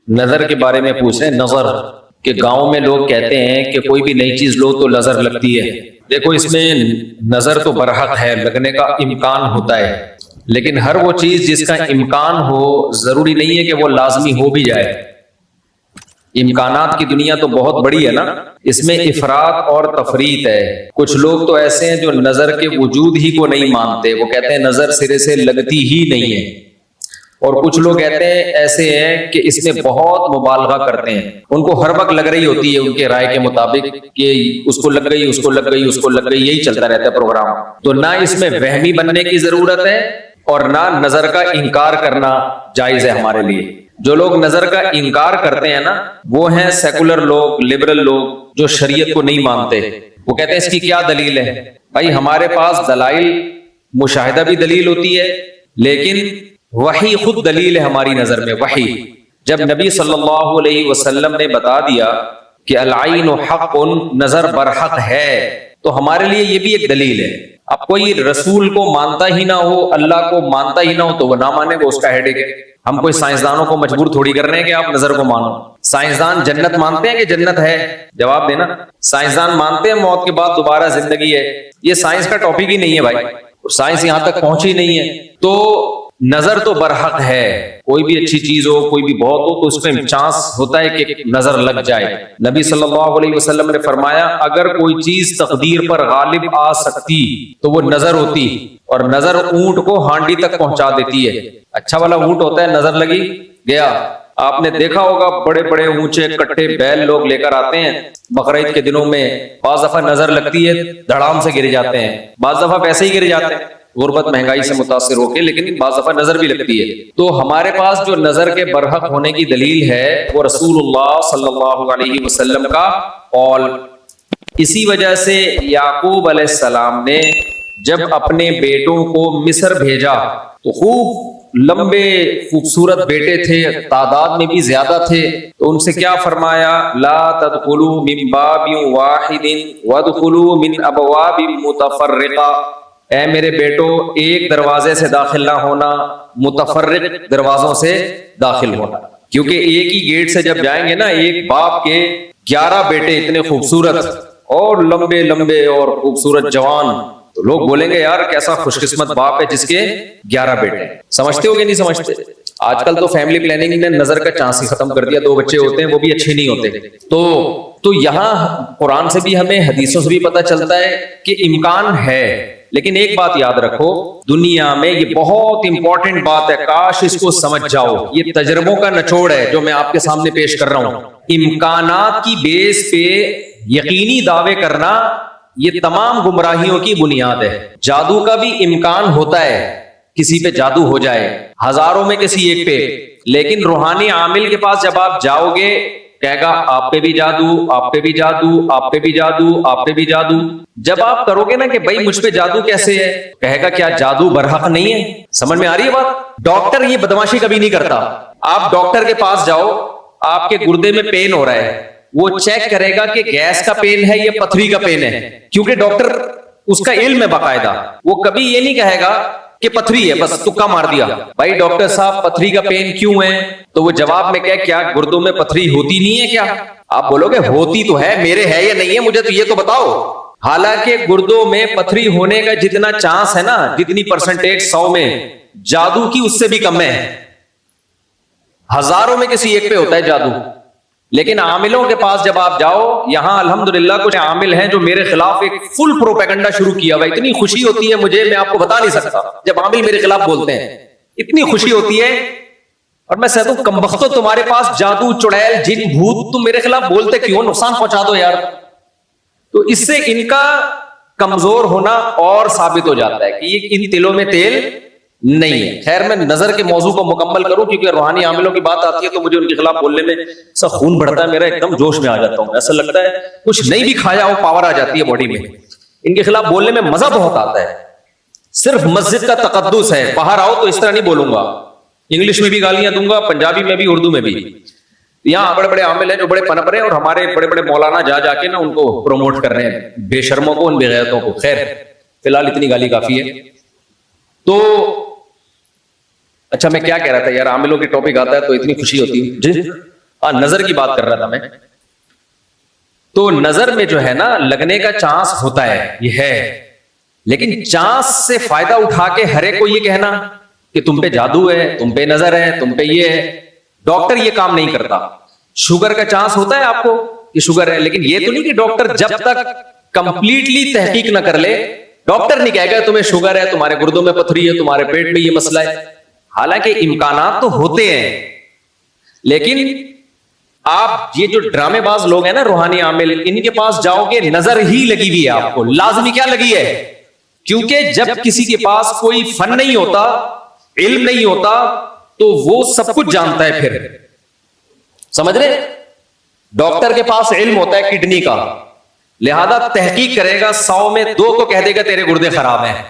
نظر کے بارے میں پوچھیں. نظر کہ گاؤں میں لوگ کہتے ہیں کہ کوئی بھی نئی چیز لو تو نظر لگتی ہے. دیکھو اس میں نظر تو برحق ہے، لگنے کا امکان ہوتا ہے، لیکن ہر وہ چیز جس کا امکان ہو ضروری نہیں ہے کہ وہ لازمی ہو بھی جائے. امکانات کی دنیا تو بہت بڑی ہے نا، اس میں افراط اور تفریط ہے. کچھ لوگ تو ایسے ہیں جو نظر کے وجود ہی کو نہیں مانتے، وہ کہتے ہیں نظر سرے سے لگتی ہی نہیں ہے. اور کچھ لوگ کہتے ہیں ایسے ہیں کہ اس میں بہت مبالغہ کرتے ہیں، ان کو ہر وقت لگ رہی ہوتی ہے ان کے رائے کے مطابق کہ اس کو لگ گئی، اس کو لگ گئی، اس کو لگ گئی، یہی چلتا رہتا ہے پروگرام. تو نہ اس میں وہمی بننے کی ضرورت ہے اور نہ نظر کا انکار کرنا جائز ہے ہمارے لیے. جو لوگ نظر کا انکار کرتے ہیں نا، وہ ہیں سیکولر لوگ، لبرل لوگ جو شریعت کو نہیں مانتے. وہ کہتے ہیں اس کی کیا دلیل ہے؟ بھائی ہمارے پاس دلائل مشاہدہ بھی دلیل ہوتی ہے، لیکن وحی خود دلیل ہے ہماری نظر میں. وحی جب نبی صلی اللہ علیہ وسلم نے بتا دیا کہ العین حق، نظر برحق ہے، تو ہمارے لیے یہ بھی ایک دلیل ہے. اب کوئی رسول کو مانتا ہی نہ ہو، اللہ کو مانتا ہی نہ ہو، تو وہ نہ مانے گا، اس کا ہیڈیک ہے. ہم کوئی سائنسدانوں کو مجبور تھوڑی کر رہے ہیں کہ آپ نظر کو مانو. سائنسدان جنت مانتے ہیں کہ جنت ہے؟ جواب دینا. سائنسدان مانتے ہیں موت کے بعد دوبارہ زندگی ہے. یہ سائنس کا ٹاپک ہی نہیں ہے بھائی، سائنس یہاں تک پہنچی نہیں ہے. تو نظر تو برحق ہے، کوئی بھی اچھی چیز ہو، کوئی بھی بہت ہو، تو اس میں چانس ہوتا ہے کہ نظر لگ جائے. نبی صلی اللہ علیہ وسلم نے فرمایا اگر کوئی چیز تقدیر پر غالب آ سکتی تو وہ نظر ہوتی، اور نظر اونٹ کو ہانڈی تک پہنچا دیتی ہے. اچھا والا اونٹ ہوتا ہے، نظر لگی گیا. آپ نے دیکھا ہوگا بڑے بڑے اونچے کٹے بیل لوگ لے کر آتے ہیں بقرعید کے دنوں میں، بعض دفعہ نظر لگتی ہے دھڑام سے گر جاتے ہیں، بعض دفعہ ویسے ہی گر جاتے ہیں غربت مہنگائی سے متاثر ہو کے، لیکن بعض دفعہ نظر بھی لگتی ہے. تو ہمارے پاس جو نظر کے برحق ہونے کی دلیل ہے وہ رسول اللہ صلی اللہ علیہ وسلم کا قول. اسی وجہ سے یعقوب علیہ السلام نے جب اپنے بیٹوں کو مصر بھیجا تو خوب لمبے خوبصورت بیٹے تھے، تعداد میں بھی زیادہ تھے، تو ان سے کیا فرمایا؟ لا تدخلوا من باب واحد وادخلوا من ابواب متفرقہ. اے میرے بیٹو، ایک دروازے سے داخل نہ ہونا، متفرق دروازوں سے داخل ہونا. کیونکہ ایک ہی گیٹ سے جب جائیں گے نا، ایک باپ کے 11 بیٹے اتنے خوبصورت اور لمبے لمبے اور خوبصورت جوان، تو لوگ بولیں گے یار کیسا خوش قسمت باپ ہے جس کے 11 بیٹے ہیں. سمجھتے ہو کہ نہیں سمجھتے؟ آج کل تو فیملی پلاننگ نے نظر کا چانس ہی ختم کر دیا. 2 بچے ہوتے ہیں وہ بھی اچھے نہیں ہوتے. تو یہاں قرآن سے بھی ہمیں، حدیثوں سے بھی پتہ چلتا ہے کہ امکان ہے. لیکن ایک بات یاد رکھو، دنیا میں یہ بہت امپورٹنٹ بات ہے، کاش اس کو سمجھ جاؤ. یہ تجربوں کا نچوڑ ہے جو میں آپ کے سامنے پیش کر رہا ہوں. امکانات کی بیس پہ یقینی دعوے کرنا یہ تمام گمراہیوں کی بنیاد ہے. جادو کا بھی امکان ہوتا ہے، کسی پہ جادو ہو جائے، ہزاروں میں کسی ایک پہ، لیکن روحانی عامل کے پاس جب آپ جاؤ گے کہے گا آپ پہ بھی جادو، آپ پہ بھی جادو، آپ پہ بھی جادو، آپ پہ بھی جادو. جب آپ کرو گے نا کہ بھائی مجھ پہ جادو کیسے ہے، کہے گا کیا جادو برحق نہیں ہے؟ سمجھ میں آ رہی ہے بات؟ ڈاکٹر یہ بدماشی کبھی نہیں کرتا. آپ ڈاکٹر کے پاس جاؤ، آپ کے گردے میں پین ہو رہا ہے، وہ چیک کرے گا کہ گیس کا پین ہے یا پتھری کا پین ہے، کیونکہ ڈاکٹر اس کا علم ہے باقاعدہ. وہ کبھی یہ نہیں کہے گا کہ پتھری ہے، بس تکا مار دیا. بھائی ڈاکٹر صاحب پتھری کا پین کیوں ہے؟ تو وہ جواب میں کہے کیا گردوں میں پتھری ہوتی نہیں ہے کیا؟ آپ بولو گے ہوتی تو ہے، میرے ہے یا نہیں ہے مجھے تو یہ تو بتاؤ. حالانکہ گردوں میں پتھری ہونے کا جتنا چانس ہے نا، جتنی پرسنٹیج 100 میں، جادو کی اس سے بھی کم ہے. ہزاروں میں کسی ایک پہ ہوتا ہے جادو. لیکن عاملوں کے پاس جب آپ جاؤ، یہاں الحمدللہ کچھ عامل ہیں جو میرے خلاف ایک فل پروپیگنڈا شروع کیا ہوا. اتنی خوشی ہوتی ہے مجھے، میں آپ کو بتا نہیں سکتا. جب عامل میرے خلاف بولتے ہیں اتنی خوشی ہوتی ہے، اور میں کہتا ہوں کمبختو تمہارے پاس جادو، چڑیل، جن، بھوت، تم میرے خلاف بولتے کیوں؟ نقصان پہنچا دو یار. تو اس سے ان کا کمزور ہونا اور ثابت ہو جاتا ہے کہ یہ ان تلوں میں تیل نہیں ہے. خیر میں نظر کے موضوع کو مکمل کروں، کیونکہ روحانی عاملوں کی بات آتی ہے تو مجھے ان کے خلاف بولنے میں سا خون بڑھتا ہے میرا، ایک دم جوش میں آ جاتا ہوں. ایسا لگتا ہے کچھ نہیں بھی کھایا ہو پاور آ جاتی ہے باڈی میں. ان کے خلاف بولنے میں مزہ بہت آتا ہے. صرف مسجد کا تقدس ہے، باہر آؤ تو اس طرح نہیں بولوں گا، انگلش میں بھی گالیاں دوں گا، پنجابی میں بھی، اردو میں بھی. یہاں بڑے بڑے عامل ہیں جو بڑے پنپ رہے ہیں، اور ہمارے بڑے بڑے مولانا جا کے نا ان کو پروموٹ کر رہے ہیں، بے شرموں کو، ان بے غیرتوں کو. خیر فی الحال اتنی گالی کافی ہے. تو اچھا میں کیا کہہ رہا تھا یار، عاملوں کی ٹاپک آتا ہے تو اتنی خوشی ہوتی ہے. جی نظر کی بات کر رہا تھا میں. تو نظر میں جو ہے نا لگنے کا چانس ہوتا ہے، یہ ہے، لیکن چانس سے فائدہ اٹھا کے ہر ایک کو یہ کہنا کہ تم پہ جادو ہے، تم پہ نظر ہے، تم پہ یہ ہے. ڈاکٹر یہ کام نہیں کرتا. شوگر کا چانس ہوتا ہے آپ کو کہ شوگر ہے، لیکن یہ تو نہیں کہ ڈاکٹر جب تک کمپلیٹلی تحقیق نہ کر لے، ڈاکٹر نہیں کہے گا تمہیں شوگر ہے، تمہارے گردوں میں پتھری ہے، تمہارے پیٹ میں یہ مسئلہ ہے. حالانکہ امکانات تو ہوتے ہیں، لیکن آپ یہ جو ڈرامے باز لوگ ہیں نا، روحانی عامل، ان کے پاس جاؤ گے نظر ہی لگی ہوئی ہے آپ کو. لازمی کیا لگی ہے؟ کیونکہ جب کسی کے پاس کوئی فن نہیں ہوتا، علم نہیں ہوتا، تو وہ سب کچھ جانتا ہے. پھر سمجھ رہے؟ ڈاکٹر کے پاس علم ہوتا ہے کڈنی کا، لہذا تحقیق کرے گا، 100 میں 2 کو کہہ دے گا تیرے گردے خراب ہیں.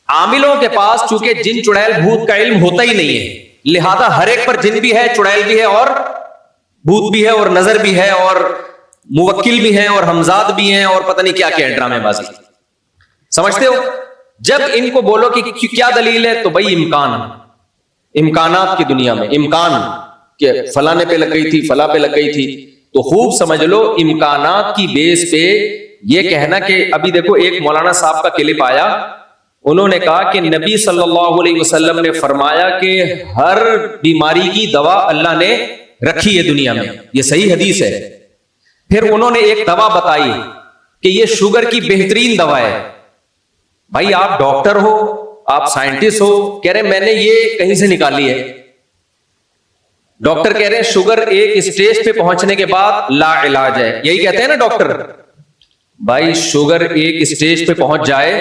عاملوں کے پاس چونکہ جن چڑیل بھوت کا علم ہوتا ہی نہیں ہے، لہذا ہر ایک پر جن بھی ہے، چڑیل بھی ہے، اور بھوت بھی ہے، اور نظر بھی ہے، اور موکل بھی ہیں، اور ہمزاد بھی ہیں، اور پتہ نہیں کیا کیا ہے ڈرامے بازی. سمجھتے ہو؟ جب ان کو بولو کہ کیا دلیل ہے، تو بھائی امکانات کی دنیا میں امکان کہ فلانے پہ لگ گئی تھی، فلاں پہ لگ گئی تھی، تو خوب سمجھ لو امکانات کی بیس پہ یہ کہنا کہ ابھی دیکھو ایک مولانا صاحب کا کلپ آیا، انہوں نے کہا کہ نبی صلی اللہ علیہ وسلم نے فرمایا کہ ہر بیماری کی دوا اللہ نے رکھی ہے دنیا میں، یہ صحیح حدیث ہے. پھر انہوں نے ایک دوا بتائی کہ یہ شوگر کی بہترین دوا ہے. بھائی آپ ڈاکٹر ہو، آپ سائنٹسٹ ہو، کہہ رہے میں نے یہ کہیں سے نکالی ہے. ڈاکٹر کہہ رہے ہیں شوگر ایک اسٹیج پہ پہنچنے کے بعد لا علاج ہے، یہی کہتے ہیں نا ڈاکٹر. بھائی شوگر ایک اسٹیج پہ پہنچ جائے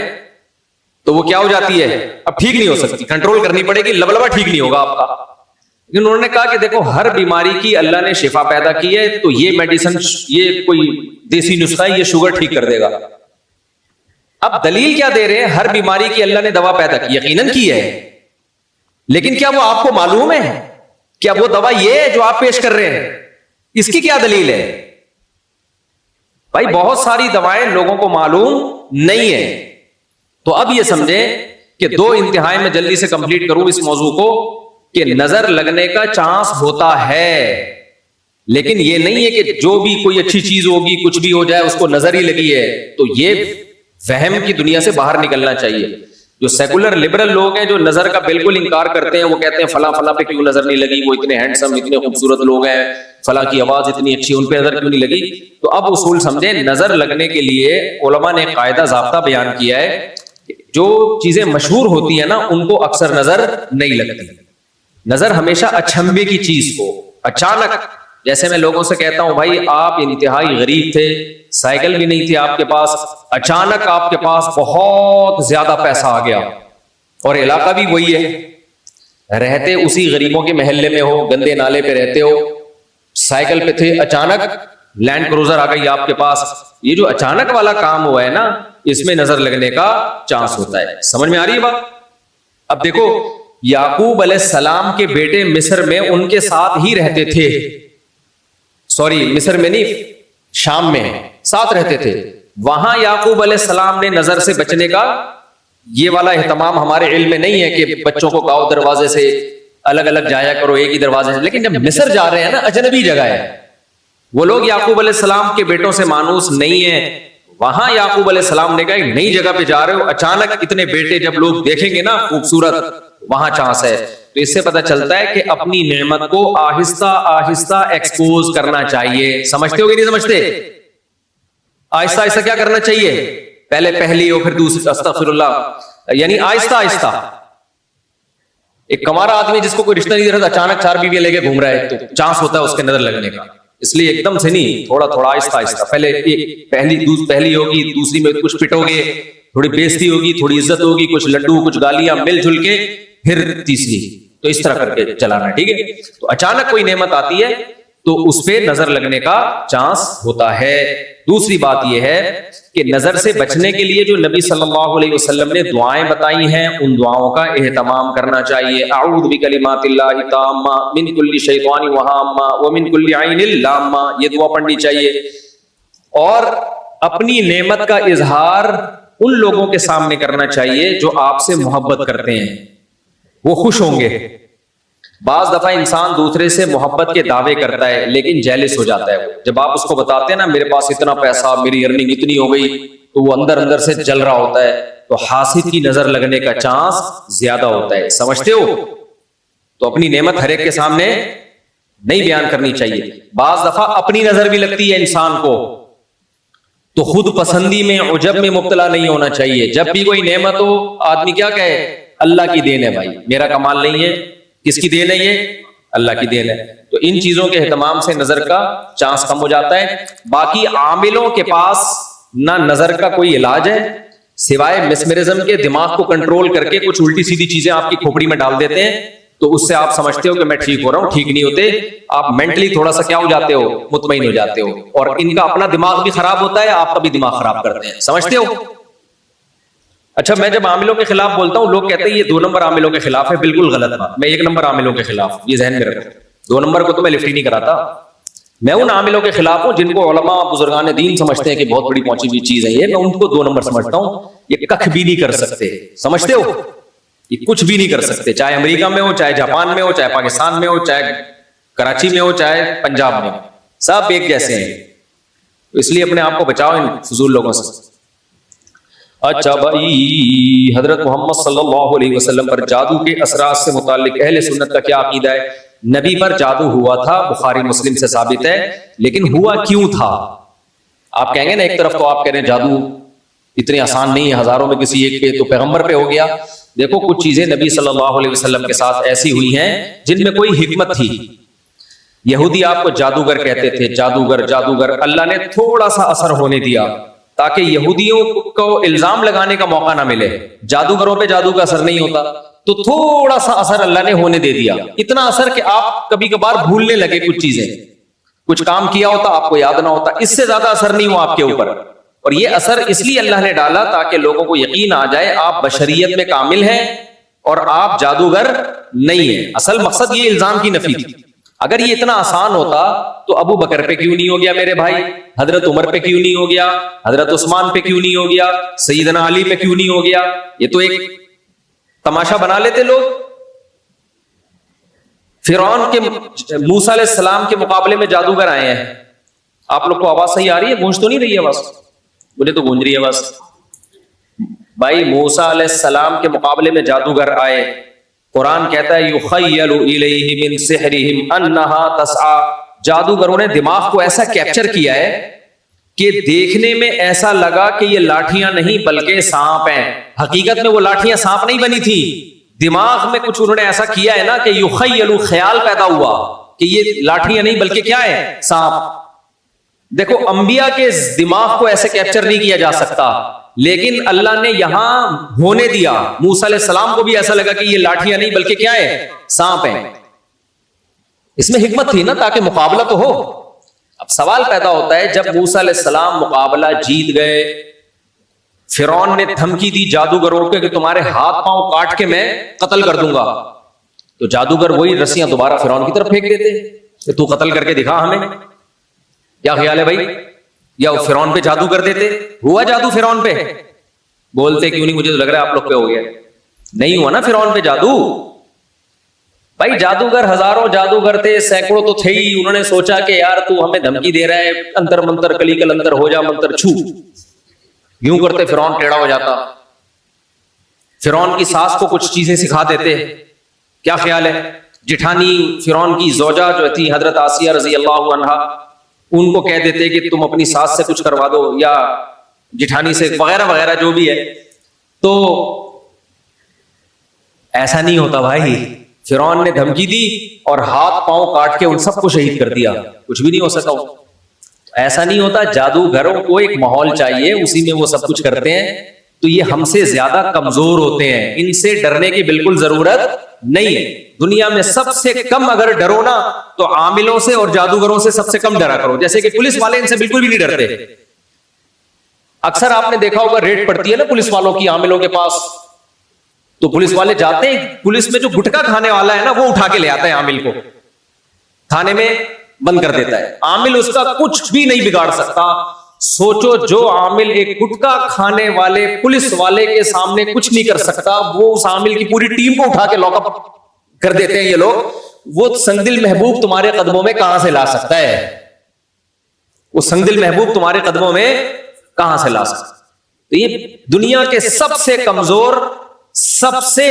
تو وہ کیا ہو جاتی ہے؟ اب ٹھیک نہیں ہو سکتی، کنٹرول کرنی پڑے گی، لبلبا ٹھیک نہیں ہوگا آپ کا. لیکن انہوں نے کہا کہ دیکھو ہر بیماری کی اللہ نے شفا پیدا کی ہے، تو یہ میڈیسن، یہ کوئی دیسی نسخہ ہے، یہ شوگر ٹھیک کر دے گا. اب دلیل کیا دے رہے ہیں؟ ہر بیماری کی اللہ نے دوا پیدا کی، یقیناً کی ہے، لیکن کیا وہ آپ کو معلوم ہے؟ کیا وہ دوا یہ ہے جو آپ پیش کر رہے ہیں؟ اس کی کیا دلیل ہے؟ بھائی بہت ساری دوائیں لوگوں کو معلوم نہیں ہے. تو اب یہ سمجھیں کہ 2 انتہائی میں جلدی سے کمپلیٹ کروں اس موضوع کو، کہ نظر لگنے کا چانس ہوتا ہے، لیکن یہ نہیں ہے کہ جو بھی کوئی اچھی چیز ہوگی، کچھ بھی ہو جائے، اس کو نظر ہی لگی ہے. تو یہ وہم کی دنیا سے باہر نکلنا چاہیے. جو سیکولر لبرل لوگ ہیں جو نظر کا بالکل انکار کرتے ہیں، وہ کہتے ہیں فلاں فلاں پہ کیوں نظر نہیں لگی، وہ اتنے ہینڈسم، اتنے خوبصورت لوگ ہیں، فلاں کی آواز اتنی اچھی، ان پہ نظر کیوں نہیں لگی. تو اب اصول سمجھیں، نظر لگنے کے لیے علماء نے قاعدہ ضابطہ بیان کیا ہے، جو چیزیں مشہور ہوتی ہیں نا ان کو اکثر نظر نہیں لگتی. نظر ہمیشہ اچھمبے کی چیز کو، اچانک، جیسے میں لوگوں سے کہتا ہوں بھائی آپ انتہائی غریب تھے، سائیکل بھی نہیں تھی آپ کے پاس، اچانک آپ کے پاس بہت زیادہ پیسہ آ گیا، اور علاقہ بھی وہی ہے، رہتے اسی غریبوں کے محلے میں ہو، گندے نالے پہ رہتے ہو، سائیکل پہ تھے، اچانک لینڈ کروزر آ گئی آپ کے پاس. یہ جو اچانک والا کام ہوا ہے نا، اس میں نظر لگنے کا چانس ہوتا ہے. سمجھ میں آ رہی ہے بات؟ اب دیکھو یعقوب علیہ السلام کے بیٹے مصر میں ان کے ساتھ ہی رہتے تھے، سوری مصر میں نہیں، شام میں ساتھ رہتے تھے. وہاں یعقوب علیہ السلام نے نظر سے بچنے کا یہ والا اہتمام ہمارے علم میں نہیں ہے کہ بچوں کو کہو دروازے سے الگ الگ جایا کرو، ایک ہی دروازے سے. لیکن جب مصر جا رہے ہیں نا، اجنبی جگہ ہے، وہ لوگ یعقوب علیہ السلام کے بیٹوں سے مانوس نہیں ہیں. وہاں یعقوب علیہ السلام نے کہا ایک نئی جگہ پہ جا رہے ہو، اچانک اتنے بیٹے جب لوگ دیکھیں گے نا خوبصورت، وہاں چانس ہے. تو اس سے پتہ چلتا ہے کہ اپنی نعمت کو آہستہ آہستہ ایکسپوز کرنا چاہیے. سمجھتے ہو کہ نہیں سمجھتے؟ آہستہ آہستہ کیا کرنا چاہیے؟ پہلے پہلی ہو، پھر دوسری، استغفر اللہ، یعنی آہستہ آہستہ. ایک کمارا آدمی جس کو کوئی رشتہ نہیں دے رہا، اچانک 4 بیویاں لے کے گھوم رہا ہے، تو چانس ہوتا ہے اس کے نظر لگنے کا. اس لیے ایک دم سے نہیں، تھوڑا تھوڑا آہستہ آہستہ. پہلے ایک پہلی ہوگی، دوسری میں کچھ پٹو گے، تھوڑی بےزتی ہوگی، تھوڑی عزت ہوگی، کچھ لڈو، کچھ گالیاں مل جل کے، پھر تیسری. تو اس طرح کر کے چلانا، ٹھیک ہے؟ تو اچانک کوئی نعمت آتی ہے تو اس پہ نظر لگنے کا چانس ہوتا ہے. دوسری بات یہ ہے کہ نظر سے بچنے کے لیے جو نبی صلی اللہ علیہ وسلم نے دعائیں بتائی ہیں، ان دعاؤں کا اہتمام کرنا چاہیے. اعوذ بکلمات اللہ التامہ من کل شیطان وہامہ ومن کل عین لامہ، یہ دعا پڑھنی چاہیے. اور اپنی نعمت کا اظہار ان لوگوں کے سامنے کرنا چاہیے جو آپ سے محبت کرتے ہیں، وہ خوش ہوں گے. بعض دفعہ انسان دوسرے سے محبت کے دعوے کرتا ہے لیکن جیلس ہو جاتا ہے. جب آپ اس کو بتاتے ہیں نا میرے پاس اتنا پیسہ, میری ارننگ اتنی ہو گئی, تو وہ اندر اندر سے جل رہا ہوتا ہے, تو حاسد کی نظر لگنے کا چانس زیادہ ہوتا ہے. سمجھتے ہو؟ تو اپنی نعمت ہر ایک کے سامنے نہیں بیان کرنی چاہیے. بعض دفعہ اپنی نظر بھی لگتی ہے انسان کو, تو خود پسندی میں عجب میں مبتلا نہیں ہونا چاہیے. جب بھی کوئی نعمت ہو آدمی کیا کہے, اللہ کی دین ہے بھائی, میرا کمال نہیں ہے. کس کی دین ہے؟ یہ اللہ کی دین ہے. تو ان چیزوں کے اہتمام سے نظر کا چانس کم ہو جاتا ہے. باقی عاملوں کے پاس نہ نظر کا کوئی علاج ہے سوائے مسمرزم کے. دماغ کو کنٹرول کر کے کچھ الٹی سیدھی چیزیں آپ کی کھوپڑی میں ڈال دیتے ہیں, تو اس سے آپ سمجھتے ہو کہ میں ٹھیک ہو رہا ہوں. ٹھیک نہیں ہوتے, آپ مینٹلی تھوڑا سا کیا ہو جاتے ہو, مطمئن ہو جاتے ہو. اور ان کا اپنا دماغ بھی خراب ہوتا ہے, آپ کا بھی دماغ خراب کرتے ہیں. سمجھتے ہو؟ اچھا, میں جب عاملوں کے خلاف بولتا ہوں لوگ کہتے ہیں یہ 2 نمبر عاملوں کے خلاف ہے. بالکل غلط بات. میں 1 نمبر عاملوں کے خلاف, یہ ذہن میں رکھو. 2 نمبر کو تو میں لفٹ ہی نہیں کراتا. میں ان عاملوں کے خلاف ہوں جن کو علماء بزرگان دین سمجھتے ہیں کہ بہت بڑی پہنچی ہوئی چیز ہے یہ. میں ان کو 2 نمبر سمجھتا ہوں. یہ کخ بھی نہیں کر سکتے. سمجھتے ہو؟ یہ کچھ بھی نہیں کر سکتے, چاہے امریکہ میں ہو, چاہے جاپان میں ہو, چاہے پاکستان میں ہو, چاہے کراچی میں ہو, چاہے پنجاب میں ہو, سب ایک جیسے ہیں. تو اس لیے اپنے آپ کو بچاؤ ان فضول لوگوں سے. اچھا بھائی, حضرت محمد صلی اللہ علیہ وسلم پر جادو کے اثرات سے متعلق اہل سنت کا کیا عقیدہ ہے؟ نبی پر جادو ہوا تھا, بخاری مسلم سے ثابت ہے, لیکن ہوا کیوں تھا؟ آپ کہیں گے نا ایک طرف تو آپ کہہ رہے ہیں جادو اتنے آسان نہیں ہے, ہزاروں میں کسی ایک پہ, تو پیغمبر پہ ہو گیا. دیکھو کچھ چیزیں نبی صلی اللہ علیہ وسلم کے ساتھ ایسی ہوئی ہیں جن میں کوئی حکمت تھی. یہودی آپ کو جادوگر کہتے تھے, جادوگر جادوگر. اللہ نے تھوڑا سا اثر ہونے دیا تاکہ یہودیوں کو الزام لگانے کا موقع نہ ملے. جادوگروں پہ جادو کا اثر نہیں ہوتا, تو تھوڑا سا اثر اللہ نے ہونے دے دیا. اتنا اثر کہ آپ کبھی کبھار بھولنے لگے کچھ چیزیں, کچھ کام کیا ہوتا آپ کو یاد نہ ہوتا. اس سے زیادہ اثر نہیں ہوا آپ کے اوپر. اور یہ اثر اس لیے اللہ نے ڈالا تاکہ لوگوں کو یقین آ جائے آپ بشریت میں کامل ہیں اور آپ جادوگر نہیں ہیں. اصل مقصد یہ الزام کی نفی تھی. اگر یہ اتنا آسان ہوتا تو ابو بکر پہ کیوں نہیں ہو گیا میرے بھائی, حضرت عمر پہ کیوں نہیں ہو گیا, حضرت عثمان پہ کیوں نہیں ہو گیا, سیدنا علی پہ کیوں نہیں ہو گیا؟ یہ تو ایک تماشا بنا لیتے لوگ. فرعون کے موسیٰ علیہ السلام کے مقابلے میں جادوگر آئے ہیں. آپ لوگ کو آواز صحیح آ رہی ہے؟ گونج تو نہیں رہی ہے آواز؟ مجھے تو گونج رہی ہے آواز. بھائی موسیٰ علیہ السلام کے مقابلے میں جادوگر آئے. قرآن کہتا ہے یخیل الیہ من سحرہم انہا تسعی. جادوگروں نے دماغ کو ایسا کیپچر کیا ہے کہ دیکھنے میں ایسا لگا کہ یہ لاٹھیاں نہیں بلکہ سانپ ہیں. حقیقت میں وہ لاٹھیاں سانپ نہیں بنی تھی, دماغ میں کچھ انہوں نے ایسا کیا ہے نا کہ یخیل, خیال پیدا ہوا کہ یہ لاٹھیاں نہیں بلکہ کیا ہے, سانپ. دیکھو انبیاء کے دماغ کو ایسے کیپچر نہیں کیا جا سکتا, لیکن اللہ نے یہاں ہونے دیا. موسیٰ علیہ السلام کو بھی ایسا لگا کہ یہ لاٹھیاں نہیں بلکہ کیا ہے, سانپ ہیں. اس میں حکمت تھی نا تاکہ مقابلہ تو ہو. اب سوال پیدا ہوتا ہے جب موسیٰ علیہ السلام مقابلہ جیت گئے, فرعون نے دھمکی دی جادوگروں کے کہ تمہارے ہاتھ پاؤں کاٹ کے میں قتل کر دوں گا, تو جادوگر وہی رسیاں دوبارہ فرعون کی طرف پھینک دیتے کہ تو قتل کر کے دکھا ہمیں. کیا خیال ہے بھائی؟ یا وہ فرعون پہ جادو کر دیتے. ہوا جادو فرعون پہ؟ بولتے کیوں نہیں؟ مجھے تو لگ رہا ہے آپ لوگ پہ ہو گیا. نہیں ہوا نا فرعون پہ جادو. بھائی جادوگر ہزاروں جادوگر تھے, سینکڑوں تو تھے ہی. انہوں نے سوچا کہ یار تو ہمیں دھمکی دے رہا ہے, انتر منتر کلی کل انتر ہو جا منتر چھو. یوں کرتے فرعون ٹیڑھا ہو جاتا. فرعون کی ساس کو کچھ چیزیں سکھا دیتے. کیا خیال ہے؟ جٹھانی فرعون کی زوجہ جو تھی حضرت آسیہ رضی اللہ عنہا, ان کو کہہ دیتے کہ تم اپنی ساس سے کچھ کروا دو یا جٹھانی سے, وغیرہ وغیرہ جو بھی ہے. تو ایسا نہیں ہوتا بھائی. فرعون نے دھمکی دی اور ہاتھ پاؤں کاٹ کے ان سب کو شہید کر دیا. کچھ بھی نہیں ہو سکا. ایسا نہیں ہوتا. جادوگروں کو ایک ماحول چاہیے, اسی میں وہ سب کچھ کرتے ہیں. تو یہ ہم سے زیادہ کمزور ہوتے ہیں, ان سے ڈرنے کی بالکل ضرورت نہیں ہے. دنیا میں سب سے کم اگر ڈرو نا تو عاملوں سے اور جادوگروں سے سب سے کم ڈرا کرو. جیسے کہ پولیس والے ان سے بالکل بھی نہیں ڈرتے. اکثر آپ نے دیکھا ہوگا ریڈ پڑتی ہے نا پولیس والوں کی عاملوں کے پاس, تو پولیس والے جاتے ہیں, پولیس میں جو گٹکا کھانے والا ہے نا وہ اٹھا کے لے آتا ہے عامل کو, تھانے میں بند کر دیتا ہے. عامل اس کا کچھ بھی نہیں بگاڑ سکتا. سوچو جو عامل ایک گٹکا کھانے والے پولیس والے کے سامنے کچھ نہیں کر سکتا, وہ اس عامل کی پوری ٹیم کو اٹھا کے لاک اپ کر دیتے ہیں یہ لوگ. وہ سنگدل محبوب تمہارے قدموں میں کہاں سے لا سکتا ہے؟ وہ سنگدل محبوب تمہارے قدموں میں کہاں سے لا سکتا ہے؟ تو یہ دنیا کے سب سے کمزور، سب سے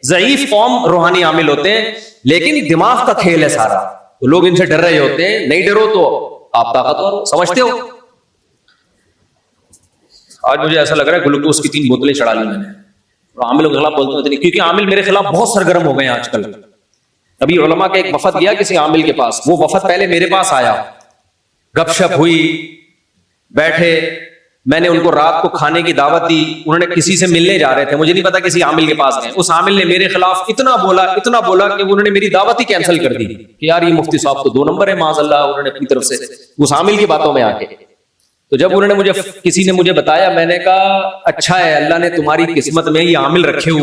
ضعیف قوم روحانی عامل ہوتے ہیں، لیکن دماغ کا کھیل ہے سارا، تو لوگ ان سے ڈر رہے ہوتے ہیں. نہیں ڈرو تو آپ طاقتور سمجھتے ہو. آج مجھے ایسا لگ رہا ہے گلوکوز کی 3 بوتلیں چڑھا لی میں نے. عامل کے خلاف بولتے ہیں کیونکہ عامل میرے خلاف بہت سرگرم ہو گئے ہیں آج کل. ابھی علماء کا ایک وفد گیا کسی عامل کے پاس، وہ وفد پہلے میرے پاس آیا، گپ شپ ہوئی، بیٹھے، میں نے ان کو رات کو کھانے کی دعوت دی. انہوں نے کسی سے ملنے جا رہے تھے، مجھے نہیں پتا کسی عامل کے پاس گئے. اس عامل نے میرے خلاف اتنا بولا کہ انہوں نے میری دعوت ہی کینسل کر دی کہ یار یہ مفتی صاحب تو 2 نمبر ہے معاذ اللہ. انہوں نے اپنی طرف سے اس عامل کی باتوں میں آ کے، تو جب انہوں نے کسی نے مجھے بتایا، میں نے کہا اچھا ہے اللہ نے تمہاری قسمت میں یہ عامل رکھے ہوئے